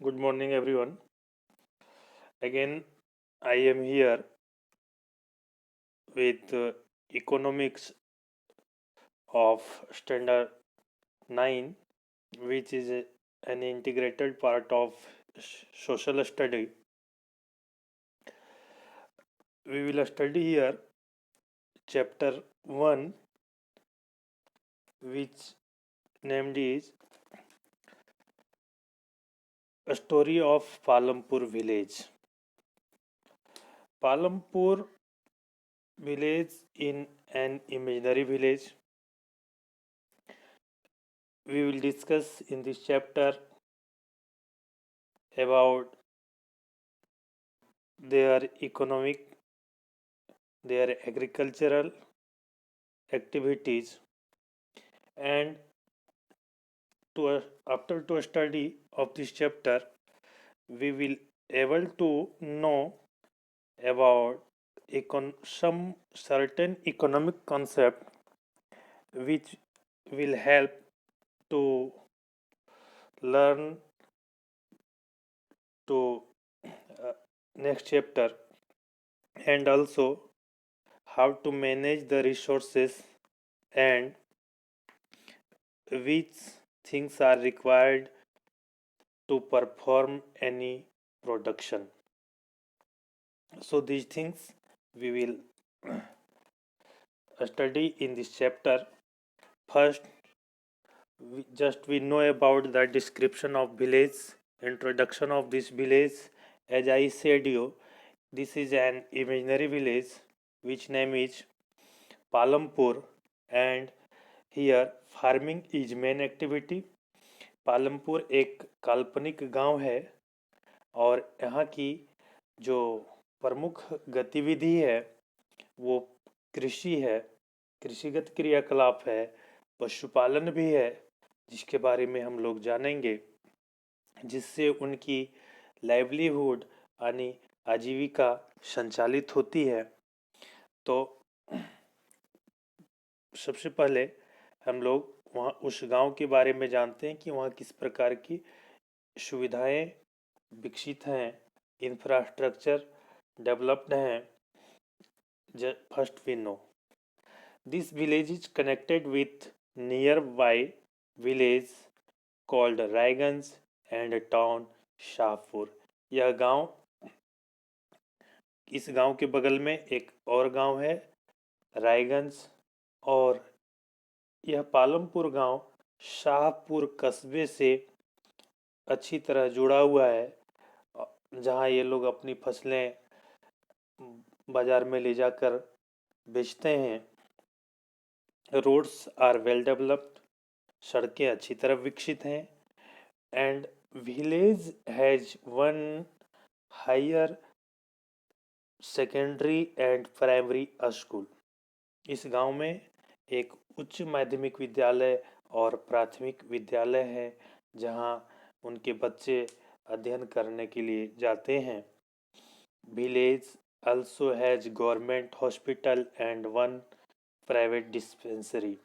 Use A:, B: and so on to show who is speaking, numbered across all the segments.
A: Good morning, everyone. Again, I am here with economics of standard 9, which is an integrated part of social study. We will study here chapter 1, which named is A Story of Palampur Village. Palampur village in an imaginary village. We will discuss in this chapter about their economic, their agricultural activities, and after to study of this chapter we will able to know about some certain economic concept which will help to learn to next chapter, and also how to manage the resources and which things are required to perform any production. So these things we will study in this chapter. First, we know about the description of village, introduction of this village. As I said you, this is an imaginary village which name is Palampur, and here farming is main activity. Palampur एक काल्पनिक गांव है और यहाँ की जो प्रमुख गतिविधि है वो कृषि है, कृषिगत क्रियाकलाप है, पशुपालन भी है, जिसके बारे में हम लोग जानेंगे, जिससे उनकी लाइवलीहुड यानी आजीविका संचालित होती है। तो सबसे पहले हम लोग वहाँ उस गांव के बारे में जानते हैं कि वहाँ किस प्रकार की सुविधाएं विकसित हैं, इंफ्रास्ट्रक्चर डेवलप्ड हैं। First we know this village is connected with nearby village called Raiganj and town Shahpur. यह गांव, इस गांव के बगल में एक और गांव है रायगंज, और यह पालमपुर गांव शाहपुर कस्बे से अच्छी तरह जुड़ा हुआ है, जहां ये लोग अपनी फसलें बाजार में ले जाकर बेचते हैं। रोड्स आर वेल डेवलप्ड, सड़कें अच्छी तरह विकसित हैं, and village has one higher secondary and primary school. इस गांव में एक उच्च माध्यमिक विद्यालय और प्राथमिक विद्यालय है जहां उनके बच्चे अध्ययन करने के लिए जाते हैं। Village also has government hospital and one private dispensary।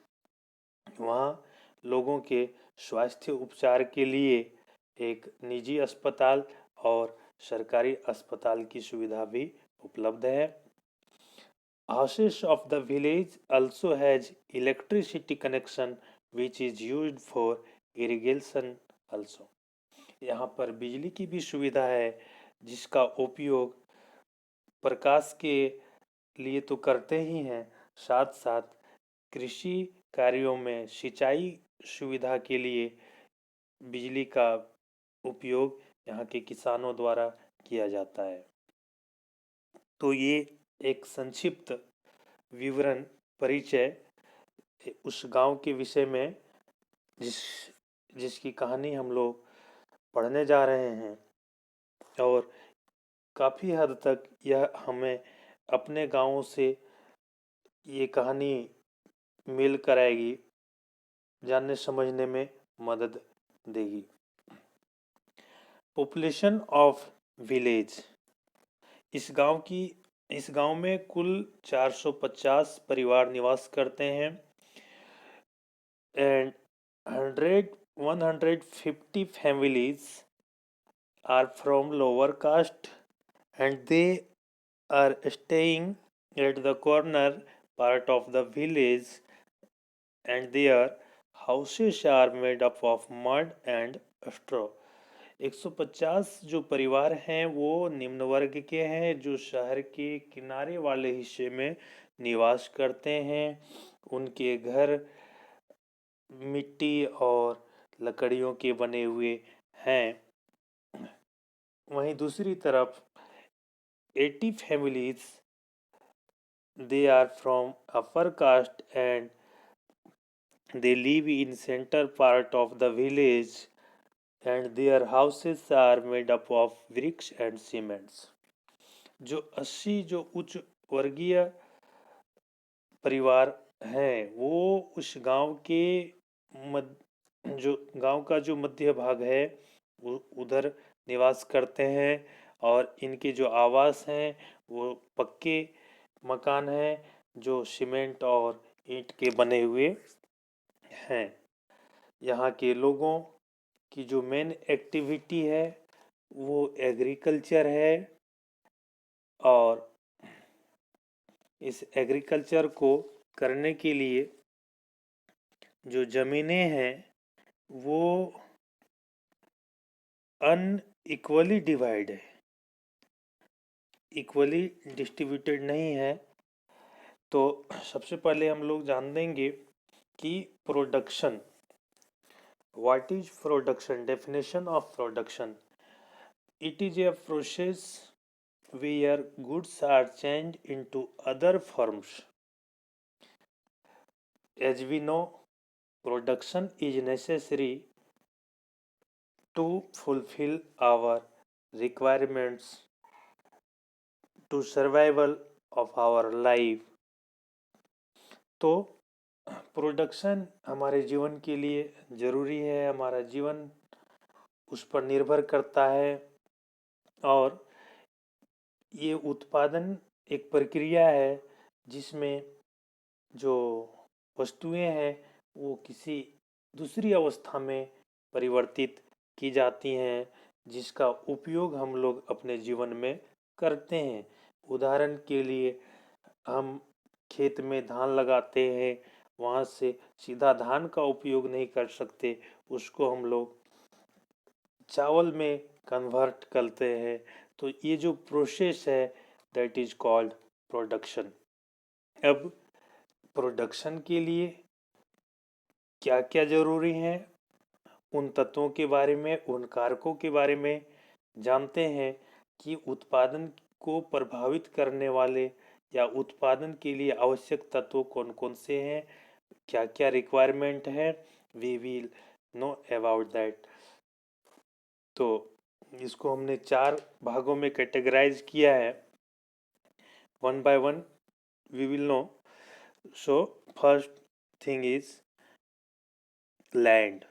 A: वहाँ लोगों के स्वास्थ्य उपचार के लिए एक निजी अस्पताल और सरकारी अस्पताल की सुविधा भी उपलब्ध है। Houses of the village also has electricity connection which is used for irrigation also। यहाँ पर बिजली की भी सुविधा है जिसका उपयोग प्रकाश के लिए तो करते ही हैं, साथ साथ कृषि कार्यों में सिंचाई सुविधा के लिए बिजली का उपयोग यहाँ के किसानों द्वारा किया जाता है। तो ये एक संक्षिप्त विवरण परिचय उस गांव के विषय में जिसकी कहानी हम लोग पढ़ने जा रहे हैं, और काफ़ी हद तक यह हमें अपने गाँवों से ये कहानी मेल कराएगी, जानने समझने में मदद देगी। पॉपुलेशन ऑफ विलेज, इस गांव में कुल 450 परिवार निवास करते हैं, and 150 families are from lower caste and they are staying at the corner part of the village and their houses are made up of mud and straw. 150 जो परिवार हैं वो निम्न वर्ग के हैं जो शहर के किनारे वाले हिस्से में निवास करते हैं। उनके घर मिट्टी और लकड़ियों के बने हुए हैं। वहीं दूसरी तरफ 80 families they are from upper caste and they live in center part of the village and their houses are made up of bricks and cements. जो 80 जो उच्च वर्गीय परिवार हैं वो उस गांव के जो गांव का जो मध्य भाग है वो उधर निवास करते हैं और इनके जो आवास हैं वो पक्के मकान हैं जो सीमेंट और ईंट के बने हुए हैं। यहाँ के लोगों की जो मेन एक्टिविटी है वो एग्रीकल्चर है और इस एग्रीकल्चर को करने के लिए जो ज़मीनें हैं वो अनइक्वली डिवाइड है, इक्वली डिस्ट्रीब्यूटेड नहीं है। तो सबसे पहले हम लोग जान देंगे कि production, what is production, definition of production. It is a process where goods are changed into other forms. As we know, production is necessary to fulfill our requirements to survival of our life. तो production हमारे जीवन के लिए ज़रूरी है, हमारा जीवन उस पर निर्भर करता है और ये उत्पादन एक प्रक्रिया है जिसमें जो वस्तुएं हैं वो किसी दूसरी अवस्था में परिवर्तित की जाती हैं जिसका उपयोग हम लोग अपने जीवन में करते हैं। उदाहरण के लिए हम खेत में धान लगाते हैं, वहाँ से सीधा धान का उपयोग नहीं कर सकते, उसको हम लोग चावल में कन्वर्ट करते हैं। तो ये जो प्रोसेस है दैट इज कॉल्ड प्रोडक्शन। अब प्रोडक्शन के लिए क्या क्या ज़रूरी है उन तत्वों के बारे में, उन कारकों के बारे में जानते हैं कि उत्पादन को प्रभावित करने वाले या उत्पादन के लिए आवश्यक तत्व कौन कौन से हैं, क्या क्या रिक्वायरमेंट है, we will know about that. तो इसको हमने 4 भागों में कैटेगराइज किया है, one by one we will know. So first thing is land.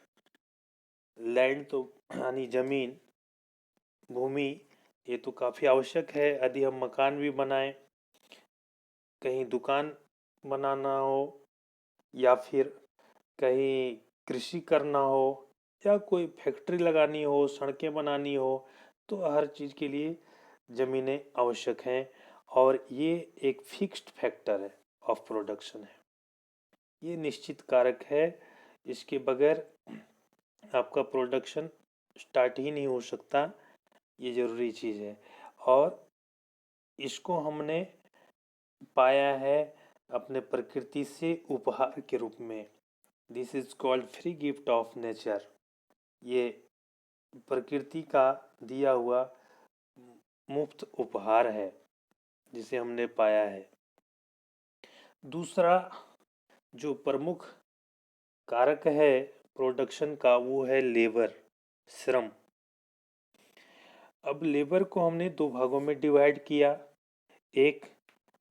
A: Land तो यानी जमीन, भूमि, ये तो काफ़ी आवश्यक है यदि हम मकान भी बनाएं, कहीं दुकान बनाना हो या फिर कहीं कृषि करना हो या कोई फैक्ट्री लगानी हो, सड़कें बनानी हो, तो हर चीज़ के लिए ज़मीनें आवश्यक हैं और ये एक फिक्स्ड फैक्टर है ऑफ प्रोडक्शन है, ये निश्चित कारक है। इसके बगैर आपका प्रोडक्शन स्टार्ट ही नहीं हो सकता, ये ज़रूरी चीज़ है। और इसको हमने पाया है अपने प्रकृति से उपहार के रूप में। This is called free gift of nature. ये प्रकृति का दिया हुआ मुफ्त उपहार है जिसे हमने पाया है। दूसरा जो प्रमुख कारक है प्रोडक्शन का वो है लेबर, श्रम। अब लेबर को हमने 2 भागों में डिवाइड किया, एक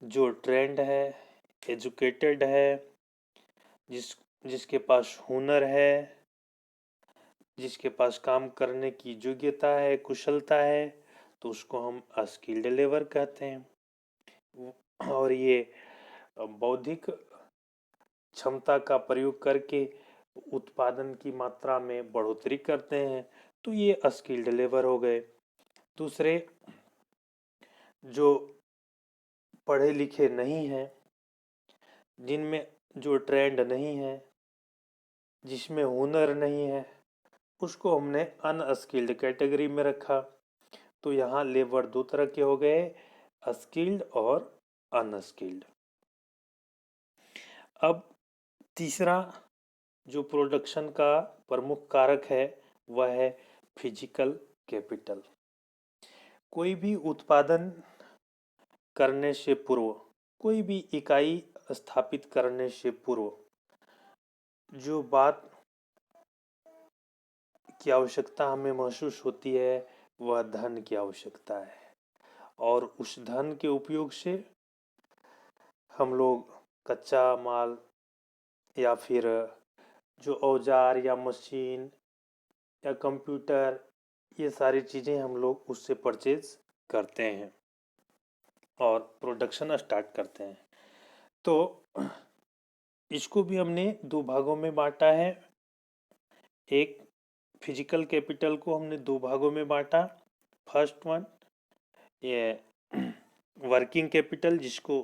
A: जो ट्रेंड है, एजुकेटेड है, जिसके पास हुनर है, जिसके पास काम करने की योग्यता है, कुशलता है, तो उसको हम स्किल्ड लेबर कहते हैं। और ये बौद्धिक क्षमता का प्रयोग करके उत्पादन की मात्रा में बढ़ोतरी करते हैं, तो ये अस्किल्ड लेबर हो गए। दूसरे जो पढ़े लिखे नहीं हैं, जिनमें जो ट्रेंड नहीं है, जिसमें हुनर नहीं है, उसको हमने अनस्किल्ड कैटेगरी में रखा। तो यहाँ लेबर दो तरह के हो गए, स्किल्ड और अनस्किल्ड। अब तीसरा जो प्रोडक्शन का प्रमुख कारक है वह है फिजिकल कैपिटल। कोई भी उत्पादन करने से पूर्व, कोई भी इकाई स्थापित करने से पूर्व जो बात की आवश्यकता हमें महसूस होती है वह धन की आवश्यकता है। और उस धन के उपयोग से हम लोग कच्चा माल या फिर जो औजार या मशीन या कंप्यूटर, ये सारी चीज़ें हम लोग उससे परचेज करते हैं और प्रोडक्शन स्टार्ट करते हैं। तो इसको भी हमने दो भागों में बांटा है। एक फिजिकल कैपिटल को हमने दो भागों में बांटा। फर्स्ट वन ये वर्किंग कैपिटल, जिसको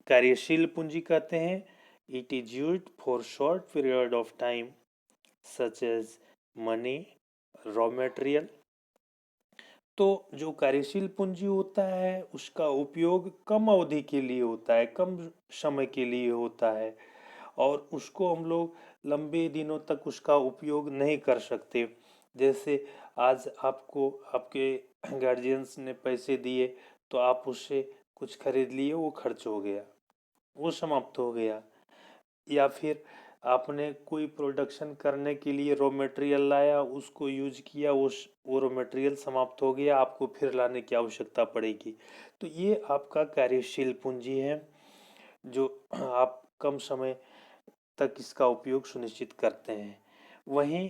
A: कार्यशील पूंजी कहते हैं। It is used for short period of time such as money, raw material. तो जो कार्यशील पूंजी होता है उसका उपयोग कम अवधि के लिए होता है, कम समय के लिए होता है, और उसको हम लोग लंबे दिनों तक उसका उपयोग नहीं कर सकते। जैसे आज आपको आपके गार्जियंस ने पैसे दिए तो आप उससे कुछ खरीद लिए, वो खर्च हो गया, वो समाप्त हो गया। या फिर आपने कोई प्रोडक्शन करने के लिए रॉ मटेरियल लाया, उसको यूज किया, वो रॉ मटेरियल समाप्त हो गया, आपको फिर लाने की आवश्यकता पड़ेगी। तो ये आपका कार्यशील पूंजी है जो आप कम समय तक इसका उपयोग सुनिश्चित करते हैं। वहीं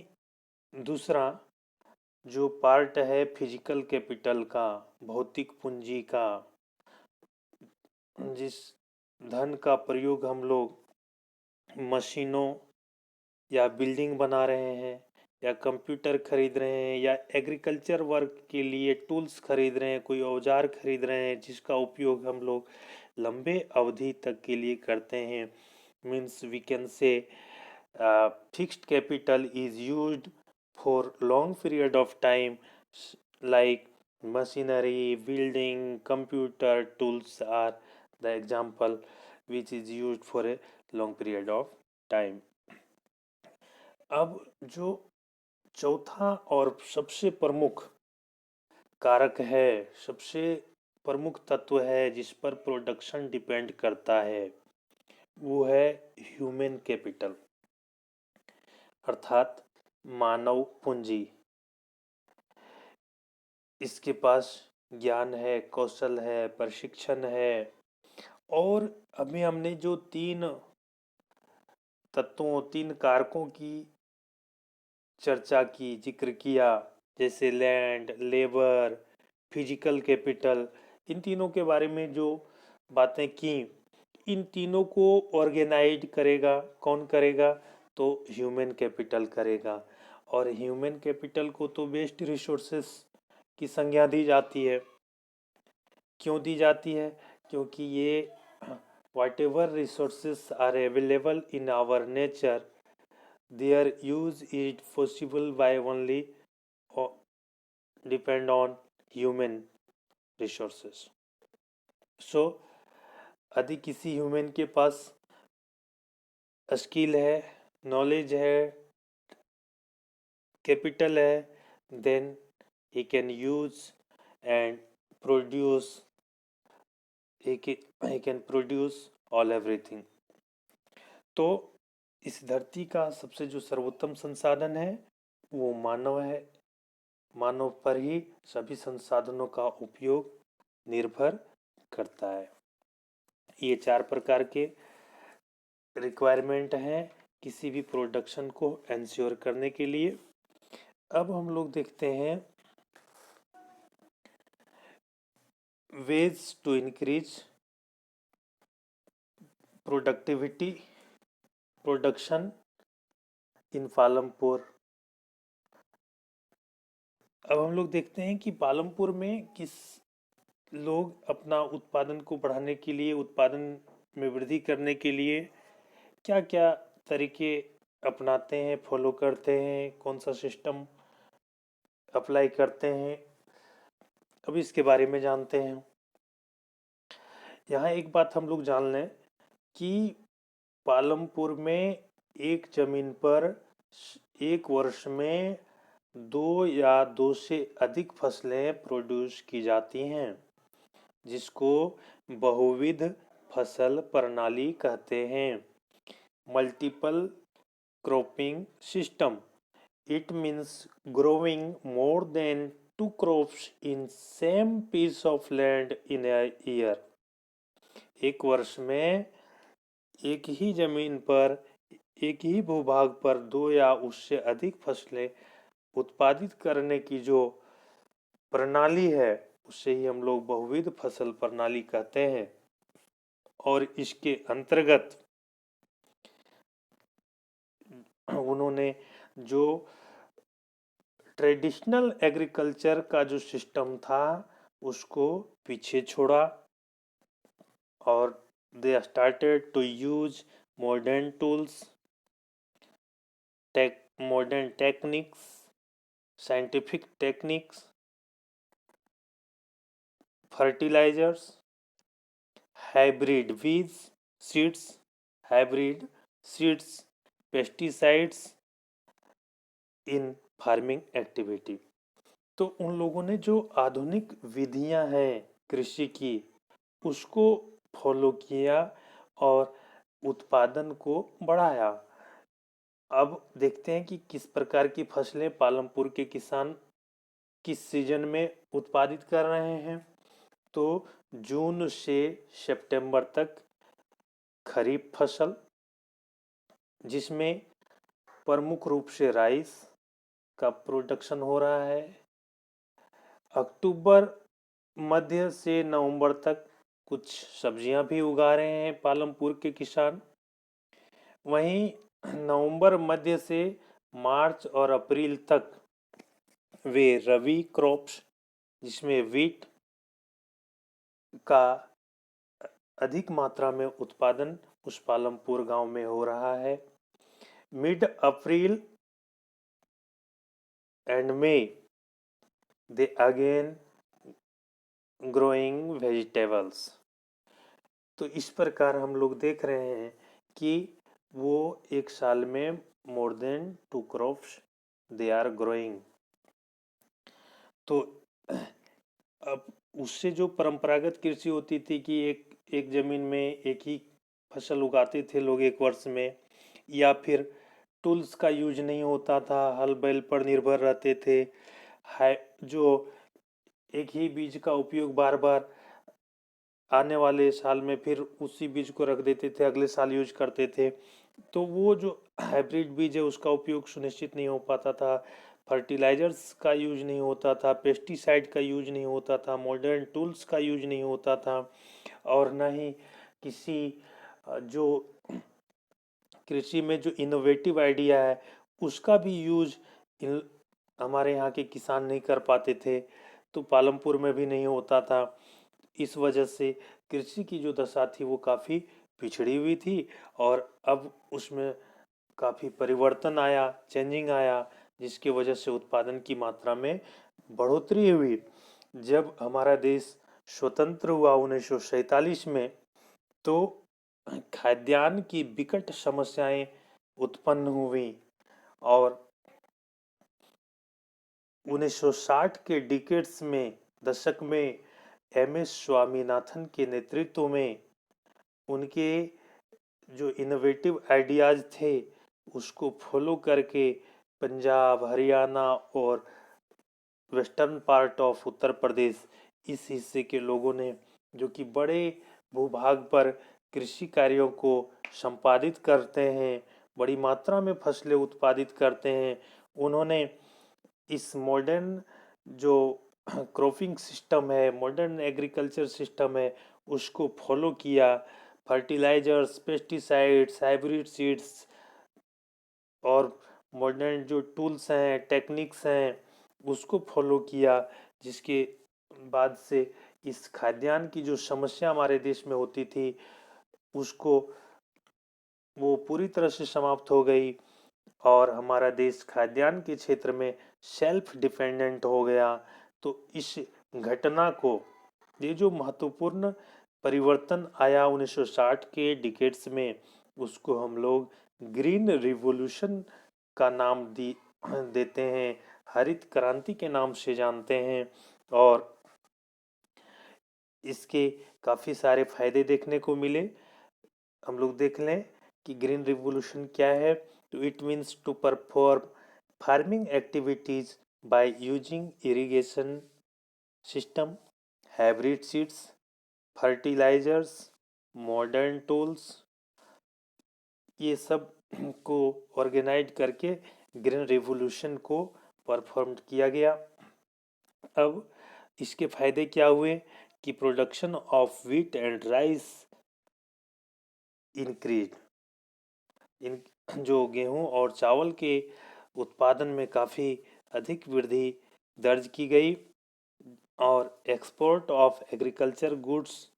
A: दूसरा जो पार्ट है फिजिकल कैपिटल का, भौतिक पूंजी का, जिस धन का प्रयोग हम लोग मशीनों या बिल्डिंग बना रहे हैं या कंप्यूटर खरीद रहे हैं या एग्रीकल्चर वर्क के लिए टूल्स खरीद रहे हैं, कोई औजार खरीद रहे हैं जिसका उपयोग हम लोग लंबे अवधि तक के लिए करते हैं, means we can say fixed capital is used for long period of time, like machinery, building, computer tools are the example which is used for a long period of time. अब जो चौथा और सबसे प्रमुख कारक है, सबसे प्रमुख तत्व है जिस पर प्रोडक्शन डिपेंड करता है, वो है ह्यूमन कैपिटल, अर्थात मानव पूंजी। इसके पास ज्ञान है, कौशल है, प्रशिक्षण है, और अभी हमने जो तीन तत्वों, तीन कारकों की चर्चा की, जिक्र किया, जैसे लैंड, लेबर, फिजिकल कैपिटल, इन तीनों के बारे में जो बातें की, इन तीनों को ऑर्गेनाइज करेगा कौन करेगा? तो ह्यूमन कैपिटल करेगा। और ह्यूमन कैपिटल को तो वेस्ट रिसोर्सेस की संज्ञा दी जाती है। क्यों दी जाती है? क्योंकि ये whatever resources are available in our nature, their use is possible by only depend on human resources. So यदि किसी ह्यूमन के पास स्किल है, नॉलेज है, कैपिटल है, then he can use and produce, he can produce all everything. तो इस धरती का सबसे जो सर्वोत्तम संसाधन है वो मानव है। मानव पर ही सभी संसाधनों का उपयोग निर्भर करता है। ये चार प्रकार के रिक्वायरमेंट हैं किसी भी प्रोडक्शन को एंश्योर करने के लिए। अब हम लोग देखते हैं ways to increase productivity production in Palampur अब हम लोग देखते हैं कि पालमपुर में किस लोग अपना उत्पादन को बढ़ाने के लिए, उत्पादन में वृद्धि करने के लिए क्या क्या तरीके अपनाते हैं, फॉलो करते हैं, कौन सा सिस्टम अप्लाई करते हैं, अब इसके बारे में जानते हैं। यहाँ एक बात हम लोग जान लें कि पालमपुर में एक जमीन पर एक वर्ष में 2 या 2 से अधिक फसलें प्रोड्यूस की जाती हैं, जिसको बहुविध फसल प्रणाली कहते हैं। Multiple cropping system, it means growing more than 2 crops in same piece of land in a year। एक वर्ष में एक ही जमीन पर, एक ही भूभाग पर 2 या उससे अधिक फसलें उत्पादित करने की जो प्रणाली है, उसे ही हम लोग बहुविध फसल प्रणाली कहते हैं। और इसके अंतर्गत उन्होंने जो ट्रेडिशनल एग्रीकल्चर का जो सिस्टम था उसको पीछे छोड़ा और they started to use modern tools, modern techniques, scientific techniques, fertilizers, hybrid बीज seeds, hybrid seeds, pesticides in farming activity. तो उन लोगों ने जो आधुनिक विधियां हैं कृषि की, उसको फॉलो किया और उत्पादन को बढ़ाया। अब देखते हैं कि किस प्रकार की फसलें पालमपुर के किसान किस सीजन में उत्पादित कर रहे हैं। तो जून से सितंबर तक खरीफ फसल, जिसमें प्रमुख रूप से राइस का प्रोडक्शन हो रहा है। अक्टूबर मध्य से नवंबर तक कुछ सब्जियां भी उगा रहे हैं पालमपुर के किसान। वहीं नवंबर मध्य से मार्च और अप्रैल तक वे रबी क्रॉप्स, जिसमें वीट का अधिक मात्रा में उत्पादन उस पालमपुर गांव में हो रहा है। Mid April and may they again growing vegetables. तो इस प्रकार हम लोग देख रहे हैं कि वो एक साल में more than 2 crops they are growing. तो अब उससे जो परंपरागत कृषि होती थी कि एक जमीन में एक ही फसल उगाते थे लोग एक वर्ष में, या फिर टूल्स का यूज नहीं होता था, हल बैल पर निर्भर रहते थे, जो एक ही बीज का उपयोग बार बार आने वाले साल में फिर उसी बीज को रख देते थे, अगले साल यूज करते थे। तो वो जो हाइब्रिड बीज है उसका उपयोग सुनिश्चित नहीं हो पाता था, फर्टिलाइजर्स का यूज नहीं होता था, पेस्टिसाइड का यूज नहीं होता था, मॉडर्न टूल्स का यूज नहीं होता था, और न ही किसी जो कृषि में जो इनोवेटिव आइडिया है उसका भी यूज हमारे यहाँ के किसान नहीं कर पाते थे, तो पालमपुर में भी नहीं होता था। इस वजह से कृषि की जो दशा थी वो काफ़ी पिछड़ी हुई थी, और अब उसमें काफ़ी परिवर्तन आया, चेंजिंग आया, जिसकी वजह से उत्पादन की मात्रा में बढ़ोतरी हुई। जब हमारा देश स्वतंत्र हुआ 1947 में, तो खाद्यान्न की विकट समस्याएं उत्पन्न हुई, और 1960 के डिकेड्स में, दशक में एम.एस. स्वामीनाथन के नेतृत्व में उनके जो इनोवेटिव आइडियाज़ थे उसको फॉलो करके पंजाब, हरियाणा और western part of Uttar Pradesh, इस हिस्से के लोगों ने, जो कि बड़े भूभाग पर कृषि कार्यों को संपादित करते हैं, बड़ी मात्रा में फसलें उत्पादित करते हैं, उन्होंने इस मॉडर्न जो क्रॉपिंग सिस्टम है, मॉडर्न एग्रीकल्चर सिस्टम है, उसको फॉलो किया। फर्टिलाइजर्स, पेस्टिसाइड्स, हाइब्रिड सीड्स और मॉडर्न जो टूल्स हैं, टेक्निक्स हैं, उसको फॉलो किया, जिसके बाद से इस खाद्यान्न की जो समस्या हमारे देश में होती थी उसको वो पूरी तरह से समाप्त हो गई और हमारा देश खाद्यान्न के क्षेत्र में सेल्फ डिपेंडेंट हो गया। तो इस घटना को, ये जो महत्वपूर्ण परिवर्तन आया 1960 के डिकेड्स में, उसको हम लोग ग्रीन रिवॉल्यूशन का नाम देते हैं, हरित क्रांति के नाम से जानते हैं। और इसके काफ़ी सारे फायदे देखने को मिले। हम लोग देख लें कि ग्रीन रिवॉल्यूशन क्या है। तो it means to perform farming activities by using irrigation system, hybrid seeds, fertilisers, modern tools, ये सब को ऑर्गेनाइज करके ग्रीन रिवॉल्यूशन को परफॉर्म किया गया। अब इसके फायदे क्या हुए कि production of wheat and rice increase, इन जो गेहूं और चावल के उत्पादन में काफ़ी अधिक वृद्धि दर्ज की गई। और एक्सपोर्ट ऑफ एग्रीकल्चर गुड्स,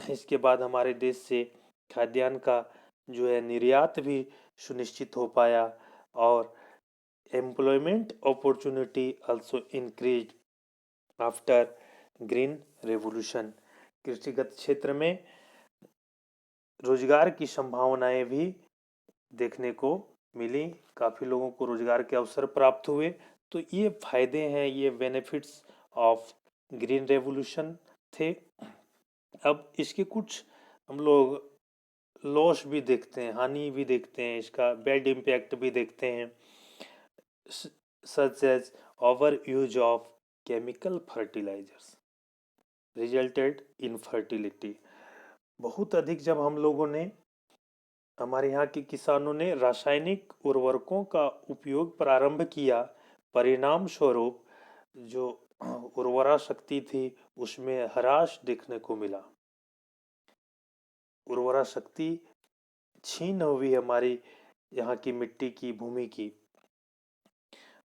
A: इसके बाद हमारे देश से खाद्यान्न का जो है निर्यात भी सुनिश्चित हो पाया। और employment opportunity also increase after green revolution, कृषिगत क्षेत्र में रोजगार की संभावनाएं भी देखने को मिली, काफ़ी लोगों को रोजगार के अवसर प्राप्त हुए। तो ये फायदे हैं, ये बेनिफिट्स ऑफ ग्रीन रेवोल्यूशन थे। अब इसके कुछ हम लोग लॉस भी देखते हैं, हानि भी देखते हैं, इसका बैड इम्पैक्ट भी देखते हैं, such as over use of chemical fertilisers resulted in fertility. बहुत अधिक जब हम लोगों ने, हमारे यहाँ के किसानों ने रासायनिक उर्वरकों का उपयोग प्रारंभ किया, परिणाम स्वरूप जो उर्वरा शक्ति थी उसमें ह्रास देखने को मिला। उर्वरा शक्ति छीन हुई हमारी यहाँ की मिट्टी की, भूमि की।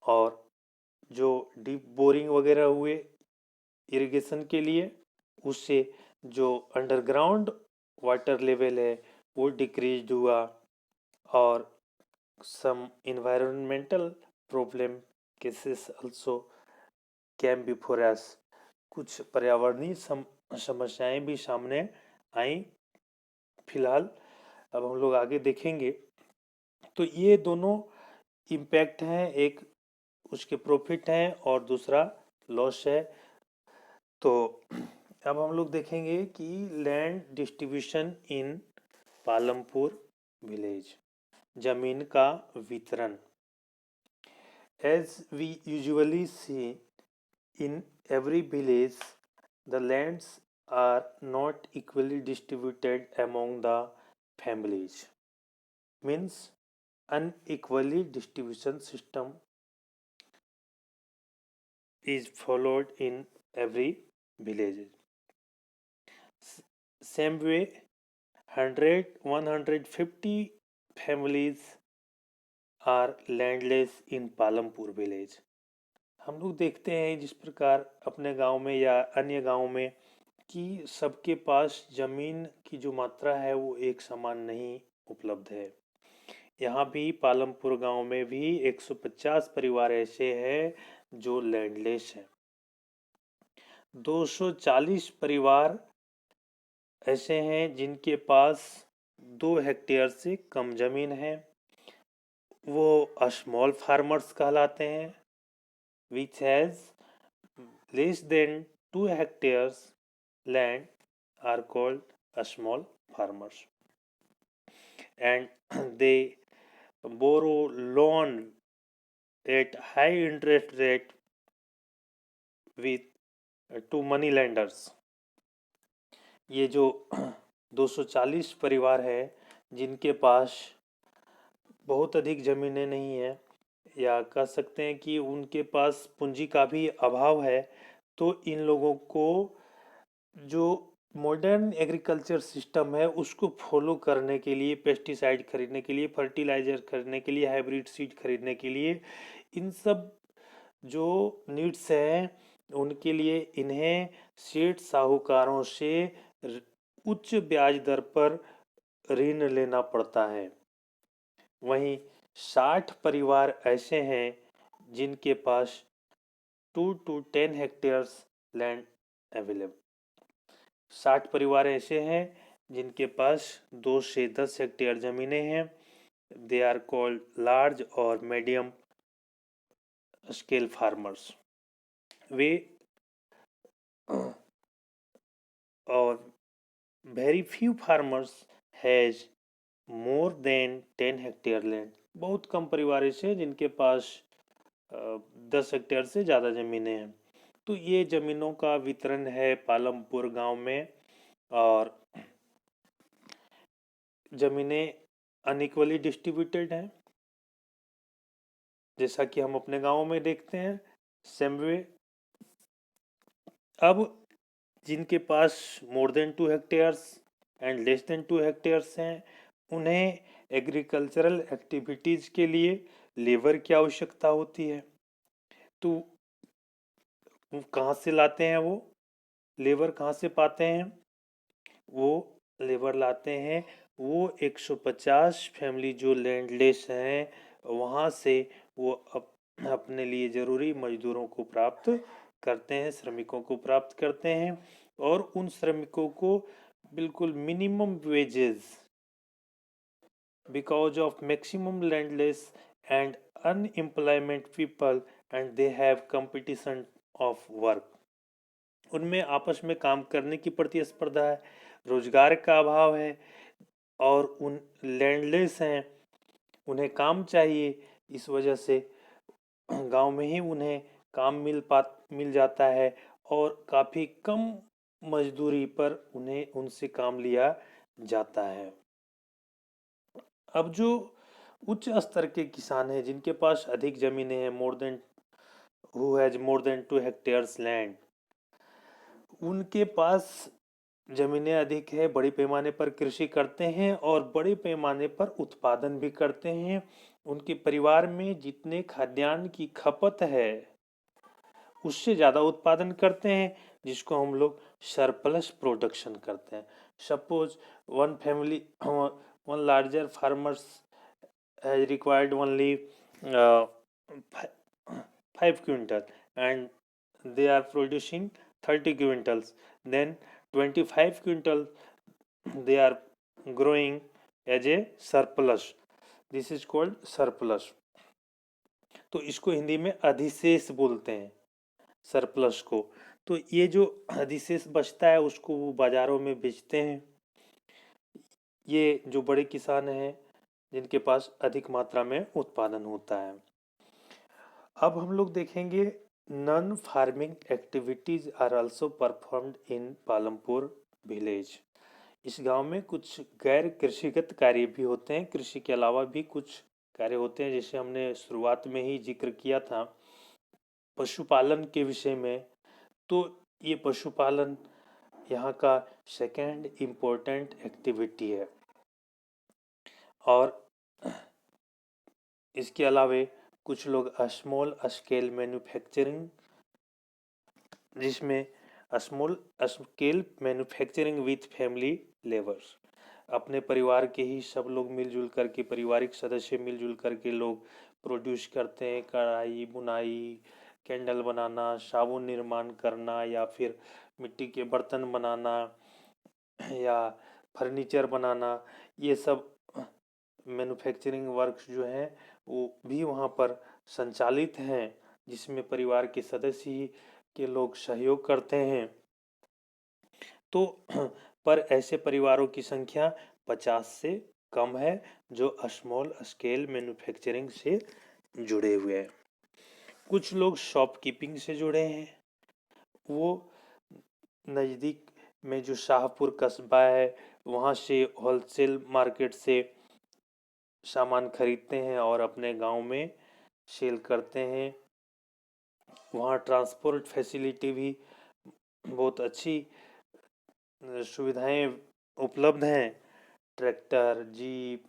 A: और जो डीप बोरिंग वगैरह हुए इरिगेशन के लिए, उससे जो अंडरग्राउंड वाटर लेवल है वो डिक्रीज हुआ। और some environmental problem cases also came before us, कुछ पर्यावरणीय समस्याएं भी सामने आई। फिलहाल अब हम लोग आगे देखेंगे। तो ये दोनों इम्पैक्ट हैं, एक उसके प्रॉफिट हैं और दूसरा लॉस है। तो अब हम लोग देखेंगे कि land distribution in Palampur village, जमीन का वितरण। As we usually see in every village, the lands are not equally distributed among the families. Means unequally distribution system is followed in every village. Same way, 150 families are landless in Palampur village. हम लोग देखते हैं जिस प्रकार अपने गांव में या अन्य गांव में कि सबके पास जमीन की जो मात्रा है वो एक समान नहीं उपलब्ध है। यहाँ भी पालमपुर गांव में भी 150 परिवार ऐसे हैं जो लैंडलेस हैं। 240 परिवार ऐसे हैं जिनके पास 2 हेक्टेयर से कम जमीन है, वो स्मॉल फार्मर्स कहलाते हैं। which has less than 2 hectares land are called small farmers, and they borrow loan at high interest rate with to money lenders. ये जो 240 परिवार है जिनके पास बहुत अधिक ज़मीनें नहीं है, या कह सकते हैं कि उनके पास पूंजी का भी अभाव है, तो इन लोगों को जो मॉडर्न एग्रीकल्चर सिस्टम है उसको फॉलो करने के लिए, पेस्टिसाइड खरीदने के लिए, फर्टिलाइजर खरीदने के लिए, हाइब्रिड सीड खरीदने के लिए, इन सब जो नीड्स हैं उनके लिए इन्हें सेठ साहूकारों से उच्च ब्याज दर पर ऋण लेना पड़ता है। वहीं 60 परिवार ऐसे हैं जिनके पास 2 to 10 हेक्टेयर्स लैंड अवेलेबल। 60 परिवार ऐसे हैं जिनके पास 2 से 10 हेक्टेयर जमीनें हैं। दे आर कॉल्ड लार्ज और मीडियम स्केल फार्मर्स। वे और very few farmers has more than 10 hectare land. बहुत कम परिवार ऐसे हैं जिनके पास 10 हेक्टेयर से ज़्यादा ज़मीनें हैं। तो ये ज़मीनों का वितरण है पालमपुर गांव में। और ज़मीनें अनइक्वली डिस्ट्रीब्यूटेड हैं, जैसा कि हम अपने गाँव में देखते हैं। सेम वे अब जिनके पास more than 2 hectares and less than 2 hectares हैं, उन्हें एग्रीकल्चरल एक्टिविटीज़ के लिए लेबर की आवश्यकता होती है। तो कहाँ से लाते हैं वो लेबर, कहाँ से पाते हैं वो लेबर? लाते हैं वो 150 फैमिली जो लैंडलेस हैं वहाँ से। वो अपने लिए ज़रूरी मजदूरों को प्राप्त करते हैं, श्रमिकों को प्राप्त करते हैं, और उन श्रमिकों को बिल्कुल minimum wages because of maximum landless and unemployment people and they have competition of work। उनमें आपस में काम करने की प्रतिस्पर्धा है, रोजगार का अभाव है, और उन लैंडलेस हैं, उन्हें काम चाहिए। इस वजह से गांव में ही उन्हें काम मिल जाता है और काफ़ी कम मजदूरी पर उन्हें उनसे काम लिया जाता है। अब जो उच्च स्तर के किसान हैं जिनके पास अधिक ज़मीनें हैं, who has more than 2 hectares land, उनके पास ज़मीनें अधिक है, बड़े पैमाने पर कृषि करते हैं और बड़े पैमाने पर उत्पादन भी करते हैं। उनके परिवार में जितने खाद्यान्न की खपत है उससे ज़्यादा उत्पादन करते हैं, जिसको हम लोग सरप्लस प्रोडक्शन करते हैं। Suppose one family, one larger farmers has required only 5 quintal and they are producing 30 quintals, then 25 quintal they are growing as a surplus, this is called surplus। तो इसको हिंदी में अधिशेष बोलते हैं, सरप्लस को। तो ये जो अधिशेष बचता है उसको वो बाज़ारों में बेचते हैं। ये जो बड़े किसान हैं जिनके पास अधिक मात्रा में उत्पादन होता है। अब हम लोग देखेंगे non farming activities are also performed in Palampur village. इस गांव में कुछ गैर कृषिगत कार्य भी होते हैं, कृषि के अलावा भी कुछ कार्य होते हैं, जैसे हमने शुरुआत में ही जिक्र किया था पशुपालन के विषय में। तो ये पशुपालन यहाँ का सेकेंड इम्पोर्टेंट एक्टिविटी है। और इसके अलावे कुछ लोग स्मॉल स्केल मैन्युफैक्चरिंग, जिसमें small scale manufacturing with family labours, अपने परिवार के ही सब लोग मिलजुल करके, पारिवारिक सदस्य मिलजुल करके लोग प्रोड्यूस करते हैं। कढ़ाई बुनाई, कैंडल बनाना, साबुन निर्माण करना, या फिर मिट्टी के बर्तन बनाना, या फर्नीचर बनाना, ये सब मैन्युफैक्चरिंग वर्क्स जो हैं वो भी वहाँ पर संचालित हैं, जिसमें परिवार के सदस्य ही के लोग सहयोग करते हैं। तो पर ऐसे परिवारों की संख्या 50 से कम है जो स्मॉल स्केल मैन्युफैक्चरिंग से जुड़े हुए हैं। कुछ लोग शॉपकीपिंग से जुड़े हैं, वो नज़दीक में जो शाहपुर कस्बा है वहाँ से होलसेल मार्केट से सामान खरीदते हैं और अपने गांव में सेल करते हैं। वहाँ ट्रांसपोर्ट फैसिलिटी भी बहुत अच्छी सुविधाएं उपलब्ध हैं। ट्रैक्टर, जीप,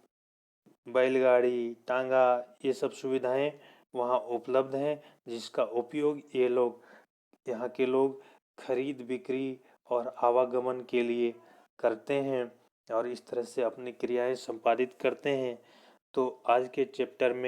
A: बैलगाड़ी, टांगा, ये सब सुविधाएं वहाँ उपलब्ध हैं, जिसका उपयोग ये लोग यहाँ के लोग खरीद बिक्री और आवागमन के लिए करते हैं और इस तरह से अपनी क्रियाएं संपादित करते हैं। तो आज के चैप्टर में